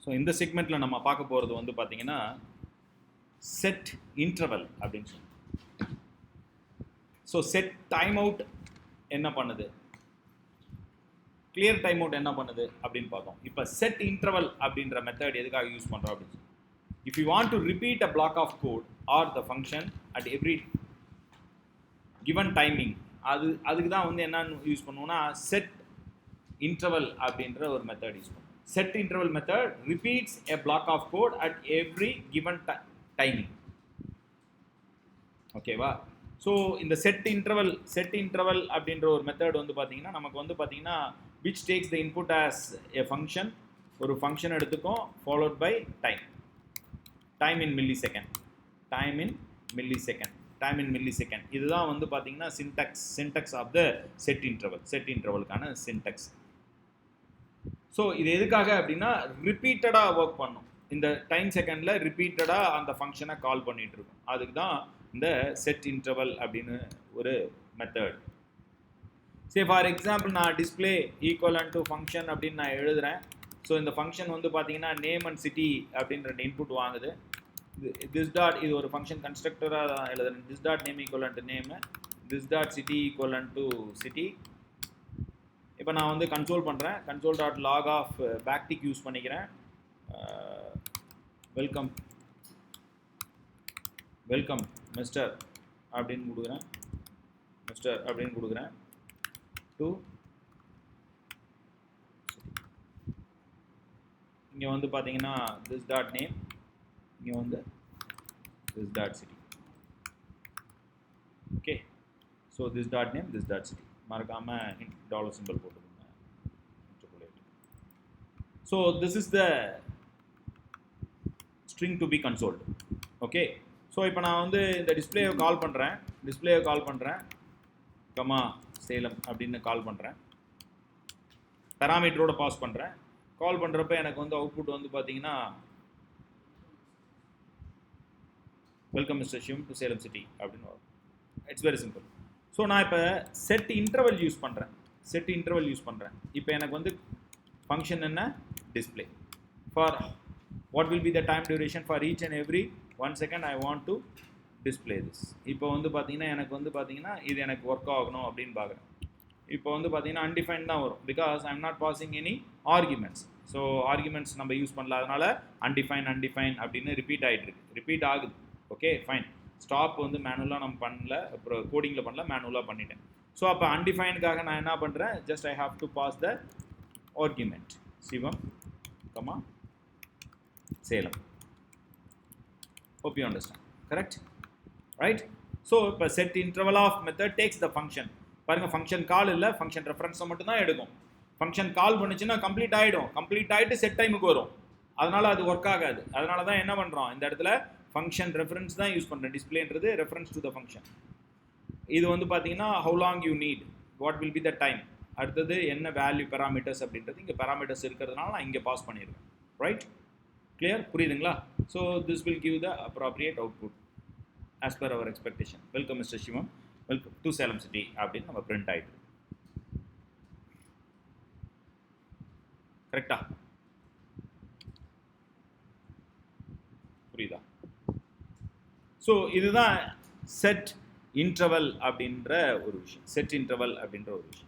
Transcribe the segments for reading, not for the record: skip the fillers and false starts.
So இந்த செக்மெண்ட்டில் நம்ம பார்க்க போகிறது வந்து பார்த்தீங்கன்னா செட் இன்டர்வல் அப்படின்னு சொல்லி. ஸோ செட் டைம் அவுட் என்ன பண்ணுது, கிளியர் டைம் அவுட் என்ன பண்ணுது அப்படின்னு பார்த்தோம். இப்போ செட் இன்டர்வல் அப்படின்ற மெத்தட் எதுக்காக யூஸ் பண்ணுறோம் அப்படின்னு சொல்லி, if you want to repeat a block of code or the function at every given timing, அதுக்கு தான் வந்து என்னன்னு யூஸ் பண்ணுவோம்னா செட் இன்டர்வல் அப்படின்ற ஒரு மெத்தட் யூஸ் பண்ணுவோம். Set interval method repeats a block of code at every given timing. ஓகேவா? So இந்த செட் இன்டர்வல் அப்படின்ற ஒரு மெத்தட் வந்து பார்த்தீங்கன்னா நமக்கு வந்து பார்த்தீங்கன்னா which takes the input as a function, ஒரு ஃபங்க்ஷன் எடுத்துக்கும் followed by time in millisecond. இதுதான் வந்து பார்த்தீங்கன்னா சின்டெக்ஸ் ஆஃப் த செட் இன்டர்வலுக்கான சின்டெக்ஸ். ஸோ இது எதுக்காக அப்படின்னா ரிப்பீட்டடாக ஒர்க் பண்ணும். இந்த டைம் செகண்டில் ரிப்பீட்டடாக அந்த ஃபங்க்ஷனை கால் பண்ணிட்டு இருக்கும். அதுக்கு தான் இந்த செட் இன்டர்வல் அப்படின்னு ஒரு மெத்தட். சரி, ஃபார் எக்ஸாம்பிள் நான் டிஸ்பிளே ஈக்குவலன்ட் டு ஃபங்க்ஷன் அப்படின்னு நான் எழுதுறேன். ஸோ இந்த ஃபங்க்ஷன் வந்து பார்த்தீங்கன்னா நேம் அண்ட் சிட்டி அப்படின்ற இன்புட் வாங்குது. திஸ் டாட் இது ஒரு ஃபங்க்ஷன் கன்ஸ்ட்ரக்டராக தான் எழுதுறேன். This dot name equivalent to name, this dot city equivalent to city. இப்போ நான் வந்து கன்சோல் பண்ணுறேன். Console dot log of backtick use பண்ணிக்கிறேன். வெல்கம் மிஸ்டர் அப்படின்னு கொடுக்குறேன் டு இங்கே வந்து பார்த்தீங்கன்னா திஸ் டாட் நேம், இங்கே வந்து this dot city. Okay, so this dot name, this dot city மறக்காமல் டாலர் சிம்பிள் போட்டுக்கோங்க. So this is the string to be consoled. Okay, so இப்போ நான் வந்து இந்த டிஸ்பிளேவை கால் பண்ணுறேன் கமா சேலம் அப்படின்னு கால் பண்ணுறேன். பேராமீட்டரோட பாஸ் பண்ணுறேன். கால் பண்ணுறப்ப எனக்கு வந்து அவுட்புட் வந்து பார்த்தீங்கன்னா welcome mister shrimp to Salem city அப்படின்னு வரும். It's very simple. ஸோ நான் இப்போ செட் இன்டர்வல் யூஸ் பண்ணுறேன். இப்போ எனக்கு வந்து ஃபங்க்ஷன் என்ன, display. For what will be the time duration for each and every 1 second I want to display this. இப்போ வந்து பார்த்தீங்கன்னா எனக்கு வந்து பார்த்தீங்கன்னா இது எனக்கு ஒர்க் ஆகணும் அப்படின்னு பார்க்குறேன். இப்போ வந்து பார்த்தீங்கன்னா அன்டிஃபைன் தான் வரும், because I am not passing any arguments. So arguments நம்ம யூஸ் பண்ணல, அதனால அன்டிஃபைன் அப்படின்னு ரிப்பீட் ஆகுது. Okay fine. ஸ்டாப் வந்து மேனுவலாக நம்ம பண்ணல, அப்புறம் கோடிங்கில் பண்ணல, மேனுவலாக பண்ணிட்டேன். ஸோ அப்போ அன்டிஃபைனுக்காக நான் என்ன பண்ணுறேன், just I have to pass the argument Shivam comma Salem. Hope you understand. Correct? Right? So, இப்போ set interval of method takes the function. பாருங்க, ஃபங்க்ஷன் கால் இல்லை, ஃபங்க்ஷன் ரெஃபரன்ஸை மட்டும் தான் எடுக்கும். ஃபங்க்ஷன் கால் பண்ணுச்சுன்னா கம்ப்ளீட் ஆகிட்டு செட் டைமுக்கு வரும். அதனால அது ஒர்க் ஆகாது. அதனால தான் என்ன பண்ணுறோம், இந்த இடத்துல ஃபங்க்ஷன் ரெஃபரன்ஸ் தான் யூஸ் பண்ணுறேன். டிஸ்பிளேன்றது ரெஃபரன்ஸ் டு த ஃபங்க்ஷன். இது வந்து பார்த்தீங்கன்னா how long you need, what will be the time, அடுத்தது என்ன வேல்யூ பேராமீட்டர்ஸ் அப்படின்றது இங்கே பேராமீட்டர்ஸ் இருக்கிறதுனால நான் இங்கே பாஸ் பண்ணிடுவேன். ரைட்? கிளியர்? புரியுதுங்களா? So this will give the appropriate output as per our expectation. Welcome mister Shivam, welcome to Salem city அப்படின்னு நம்ம பிரிண்ட் ஆகிட்டு. கரெக்டா? புரியுதா? ஸோ இதுதான் செட் இன்டர்வல் அப்படின்ற ஒரு விஷயம்.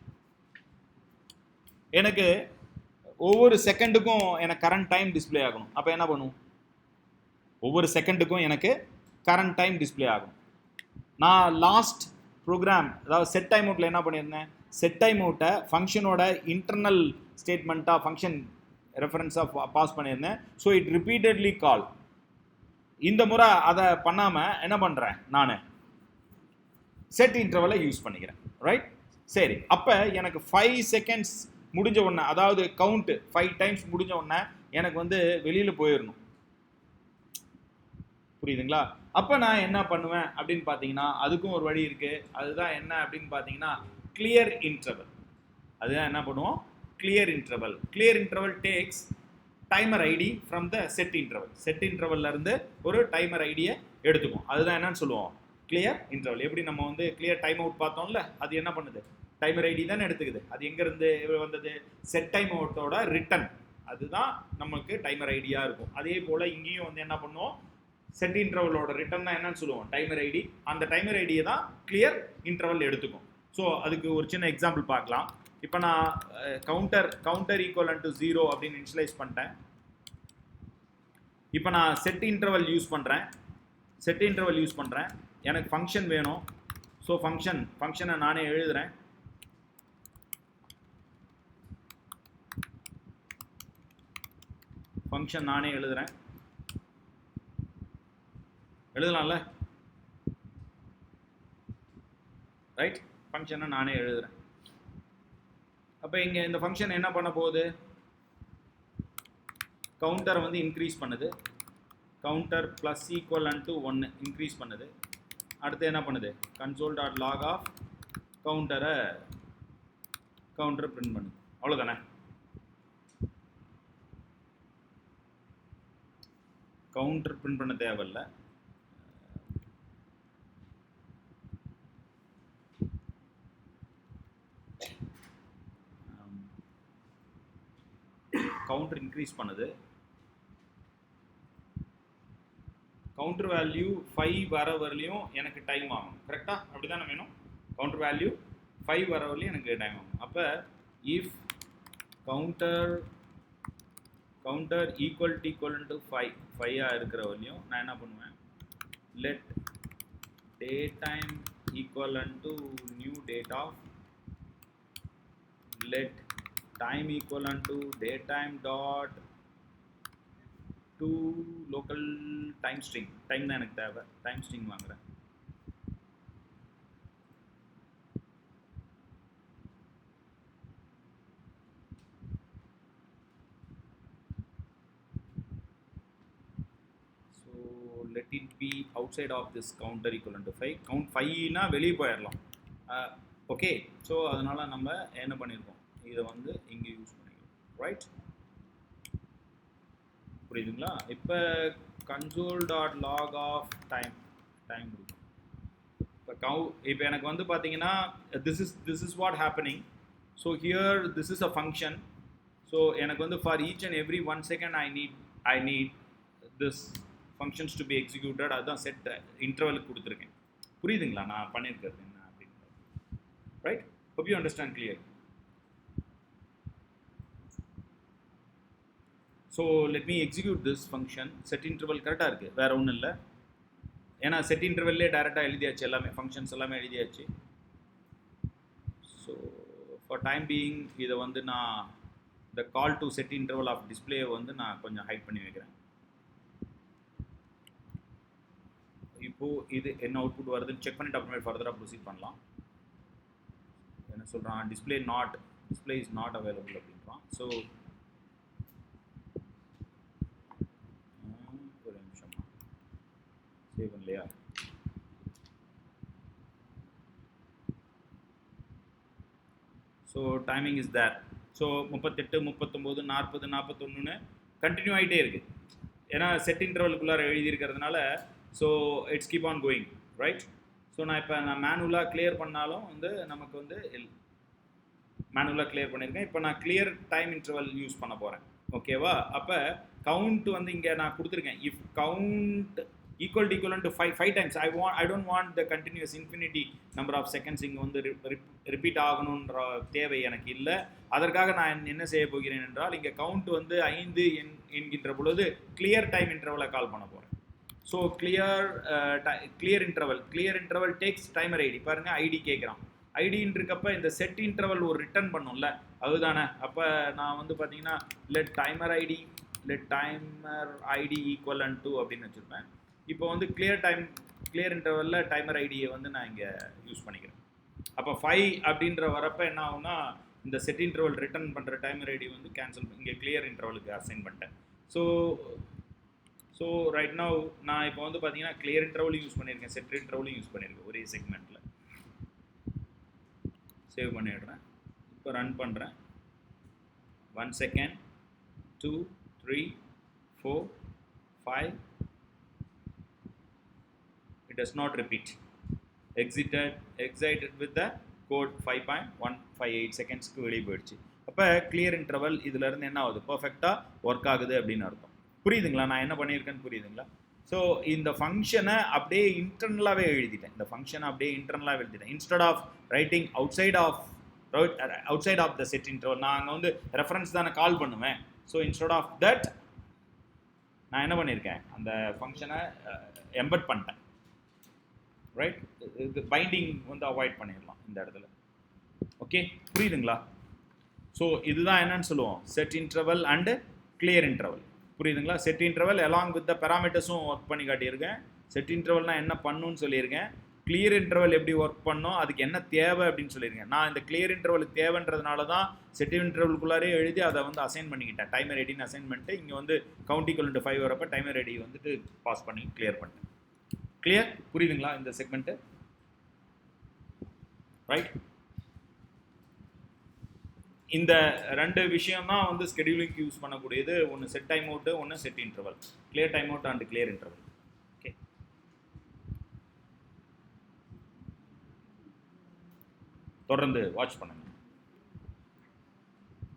எனக்கு ஒவ்வொரு செகண்டுக்கும் எனக்கு கரண்ட் டைம் டிஸ்பிளே ஆகணும். அப்போ என்ன பண்ணுவோம், ஒவ்வொரு செகண்டுக்கும் எனக்கு கரண்ட் டைம் டிஸ்பிளே ஆகணும். நான் லாஸ்ட் ப்ரோக்ராம், அதாவது செட் டைம் அவுட்டில் என்ன பண்ணியிருந்தேன், செட் டைம் அவுட்டை ஃபங்க்ஷனோட இன்டர்னல் ஸ்டேட்மெண்ட்டாக ஃபங்க்ஷன் ரெஃபரன்ஸாக பாஸ் பண்ணியிருந்தேன். So it repeatedly call. இந்த முறை அதை பண்ணாமல் என்ன பண்ணுறேன், நான் செட் இன்டர்வலை யூஸ் பண்ணிக்கிறேன். ரைட்? சரி, அப்போ எனக்கு 5 seconds முடிஞ்ச உடனே, அதாவது கவுண்ட்டு 5 times முடிஞ்ச உடனே எனக்கு வந்து வெளியில் போயிடணும். புரியுதுங்களா? அப்போ நான் என்ன பண்ணுவேன் அப்படின்னு பார்த்தீங்கன்னா அதுக்கும் ஒரு வழி இருக்குது. அதுதான் என்ன அப்படின்னு பார்த்தீங்கன்னா கிளியர் இன்டர்வல். அதுதான் என்ன பண்ணுவோம், clear interval takes timer ID from the set இன்டர்வல்லேருந்து ஒரு டைமர் ஐடியை எடுத்துக்கும். அதுதான் என்னன்னு சொல்லுவோம், கிளியர் இன்டர்வல். எப்படி நம்ம வந்து கிளியர் டைம் அவுட் பார்த்தோம்ல, அது என்ன பண்ணுது, டைமர் ஐடி தானே எடுத்துக்குது. அது எங்கேருந்து வந்தது, செட் டைம் அவுட்டோட ரிட்டன் அதுதான் நமக்கு டைமர் ஐடியா இருக்கும். அதே போல் இங்கேயும் வந்து என்ன பண்ணுவோம், செட் இன்டர்வலோட ரிட்டர்ன் தான் என்னன்னு சொல்லுவோம், டைமர் ஐடி. அந்த டைமர் ஐடியை தான் கிளியர் இன்டர்வல் எடுத்துக்கும். ஸோ அதுக்கு ஒரு சின்ன எக்ஸாம்பிள் பார்க்கலாம். இப்போ நான் கவுண்டர் ஈக்குவலன் டு 0 அப்படின்னு இனிஷியலைஸ் பண்ணிட்டேன். இப்போ நான் செட் இன்டர்வல் யூஸ் பண்ணுறேன். எனக்கு ஃபங்க்ஷன் வேணும். ஸோ ஃபங்க்ஷனை நானே எழுதுகிறேன். எழுதலாம்ல, ரைட்? ஃபங்க்ஷனை நானே எழுதுகிறேன். அப்போ இங்கே இந்த ஃபங்க்ஷன் என்ன பண்ண போகுது, கவுண்டரை வந்து இன்க்ரீஸ் பண்ணுது. கவுண்டர் ப்ளஸ் ஈக்குவலன் டு 1 இன்க்ரீஸ் பண்ணுது. அடுத்து என்ன பண்ணுது, console.log ஆஃப் கவுண்டரை பிரிண்ட் பண்ணுது. அவ்வளோதானே? கவுண்டர் பிரிண்ட் பண்ண தேவையில்லை. கவுண்டர் இன்க்ரீஸ் பண்ணுது. கவுண்டர் வேல்யூ 5 வர வரலையும் எனக்கு டைம் ஆகும். கரெக்டா? அப்படி தானே வேணும். கவுண்டர் வேல்யூ 5 வர வரலையும் எனக்கு டைம் ஆகும். அப்போ இஃப் கவுண்டர் ஈக்குவல் டு 5 இருக்கிற வரலையும் நான் என்ன பண்ணுவேன், let day time equivalent to new date of, let time equivalent to datetime dot to local time string. time தான் எனக்கு தேவை, time string வாங்குறேன். so let it be outside of this counter equivalent to 5. count 5 னா வெளியே போயிடலாம். Okay, so அதனால் நம்ம என்ன பண்ணியிருக்கோம், இதை வந்து இங்கே யூஸ் பண்ணிக்கலாம். ரைட்? புரியுதுங்களா? இப்போ console.log ஆஃப் டைம் கொடுக்கும். இப்போ எனக்கு வந்து பார்த்தீங்கன்னா this is what happening. so here this is a function. so எனக்கு வந்து for each and every 1 second I need this functions to be executed. அதுதான் செட் இன்டர்வலுக்கு கொடுத்துருக்கேன். புரியுதுங்களா நான் பண்ணியிருக்கிறது என்ன அப்படின்னு? Right? hope you understand clear. So let me execute this function. Set interval கரெக்டாக இருக்குது, வேறு ஒன்றும் இல்லை. ஏன்னா செட் இன்டர்வல்லே டேரெக்டாக எழுதியாச்சு, எல்லாமே ஃபங்க்ஷன்ஸ் எல்லாமே எழுதியாச்சு. ஸோ ஃபார் டைம் பீயிங் இதை வந்து நான் இந்த call to set interval of டிஸ்பிளேயை வந்து நான் கொஞ்சம் ஹைட் பண்ணி வைக்கிறேன். இப்போது இது என்ன அவுட்புட் வருதுன்னு செக் பண்ணிட்டு அப்புறமே ஃபர்தராக ப்ரொசீட் பண்ணலாம். என்ன சொல்கிறான், டிஸ்பிளே இஸ் நாட் அவைலபிள் அப்படின்றான். ஸோ சேவ் இல்லையா? So timing is there. So 38, 39, 40, 41 continue ஆகிட்டே இருக்குது. ஏன்னா செட் இன்டர்வலுக்குள்ளார எழுதியிருக்கிறதுனால so it's keep on going. Right? So நான் மேனுவலாக கிளியர் பண்ணாலும் வந்து நமக்கு வந்து மேனுவலாக கிளியர் பண்ணியிருக்கேன். இப்போ நான் கிளியர் டைம் இன்டர்வல் யூஸ் பண்ண போகிறேன். ஓகேவா? அப்போ கவுண்ட் வந்து இங்கே நான் கொடுத்துருக்கேன். If count equivalent to 5 times. I don't want the continuous infinity number of seconds இங்கே வந்து ரிப்பீட் ஆகணுன்ற தேவை எனக்கு இல்லை. அதற்காக நான் என்ன செய்ய போகிறேன் என்றால், இங்கே கவுண்ட் வந்து 5 என்கின்ற பொழுது கிளியர் டைம் இன்டர்வலை கால் பண்ண போகிறேன். So clear interval takes timer ID. பாருங்கள், ஐடி கேட்குறான். ஐடின்னு இருக்கப்போ இந்த செட் இன்டர்வல் ஒரு ரிட்டர்ன் பண்ணும்ல, அதுதானே. அப்போ நான் வந்து பார்த்தீங்கன்னா let timer ID equal to அப்படின்னு வச்சுருப்பேன். இப்போ வந்து கிளியர் இன்டர்வலில் டைமர் ஐடியை வந்து நான் இங்கே யூஸ் பண்ணிக்கிறேன். அப்போ 5 அப்படின்ற வரப்போ என்ன ஆகும்னா, இந்த செட் இன்டர்வல் ரிட்டர்ன் பண்ணுற டைமர் ஐடி வந்து கேன்சல் இங்கே கிளியர் இன்டர்வலுக்கு அசைன் பண்ணிட்டேன். ஸோ ரைட் நவ் நான் இப்போ வந்து பார்த்தீங்கன்னா கிளியர் இன்டர்வலும் யூஸ் பண்ணியிருக்கேன், செட் இன்டர்வலும் யூஸ் பண்ணியிருக்கேன் ஒரே செக்மெண்ட்டில். சேவ் பண்ணிடுறேன். இப்போ ரன் பண்ணுறேன். 1 second, 2, 3, 4, 5. It does not repeat. Exited with the code 5.158 seconds வெளியே போயிடுச்சு. அப்போ கிளியர் இன்டர்வல் இதுல இருந்து என்ன ஆகுது, பர்ஃபெக்டாக ஒர்க் ஆகுது அப்படின்னு அர்த்தம். புரியுதுங்களா நான் என்ன பண்ணியிருக்கேன்னு? புரியுதுங்களா? ஸோ இந்த ஃபங்க்ஷனை அப்படியே இன்டர்னலாகவே எழுதிட்டேன். இந்த ஃபங்க்ஷனை அப்படியே இன்டர்னலாக எழுதிட்டேன். Instead of writing outside of the set interval, நான் அங்கே வந்து ரெஃபரன்ஸ் தானே கால் பண்ணுவேன். ஸோ இன்ஸ்டெட் ஆஃப் தட் நான் என்ன பண்ணியிருக்கேன், அந்த ஃபங்க்ஷனை எம்பெட் பண்ணிட்டேன். ரைட், இது பைண்டிங் வந்து அவாய்ட் பண்ணிடலாம் இந்த இடத்துல. ஓகே, புரியுதுங்களா? ஸோ இதுதான் என்னன்னு சொல்லுவோம், set interval and clear interval. புரியுதுங்களா? Set interval along with the பேராமீட்டர்ஸும் ஒர்க் பண்ணி காட்டியிருக்கேன். செட் இன்டர்வல்னா என்ன பண்ணுன்னு சொல்லியிருக்கேன். கிளியர் இன்டர்வல் எப்படி ஒர்க் பண்ணோம், அதுக்கு என்ன தேவை அப்படின்னு சொல்லியிருக்கேன். நான் இந்த கிளியர் இன்டர்வலுக்கு தேவைன்றதுனால தான் செட் இன்டர்வலுக்குள்ளாரே எழுதி அதை வந்து அசைன் பண்ணிக்கிட்டேன். டைமர் ஐடின்னு அசைன் பண்ணிட்டு இங்கே வந்து கவுண்ட் ஈக்குவல் டு 5 வரப்போ டைமர் ஐடி வந்துட்டு பாஸ் பண்ணி கிளியர் பண்ணிட்டேன். கிளியர்? புரியுதுங்களா இந்த செக்மெண்ட்டு? ரைட், இந்த ரெண்டு விஷயம் தான் வந்து ஸ்கெடியூலிங் யூஸ் பண்ணக்கூடியது. ஒன்று செட் டைம் அவுட், ஒன்று set interval. Clear time out and clear interval. Okay, தொடர்ந்து வாட்ச் பண்ணுங்க.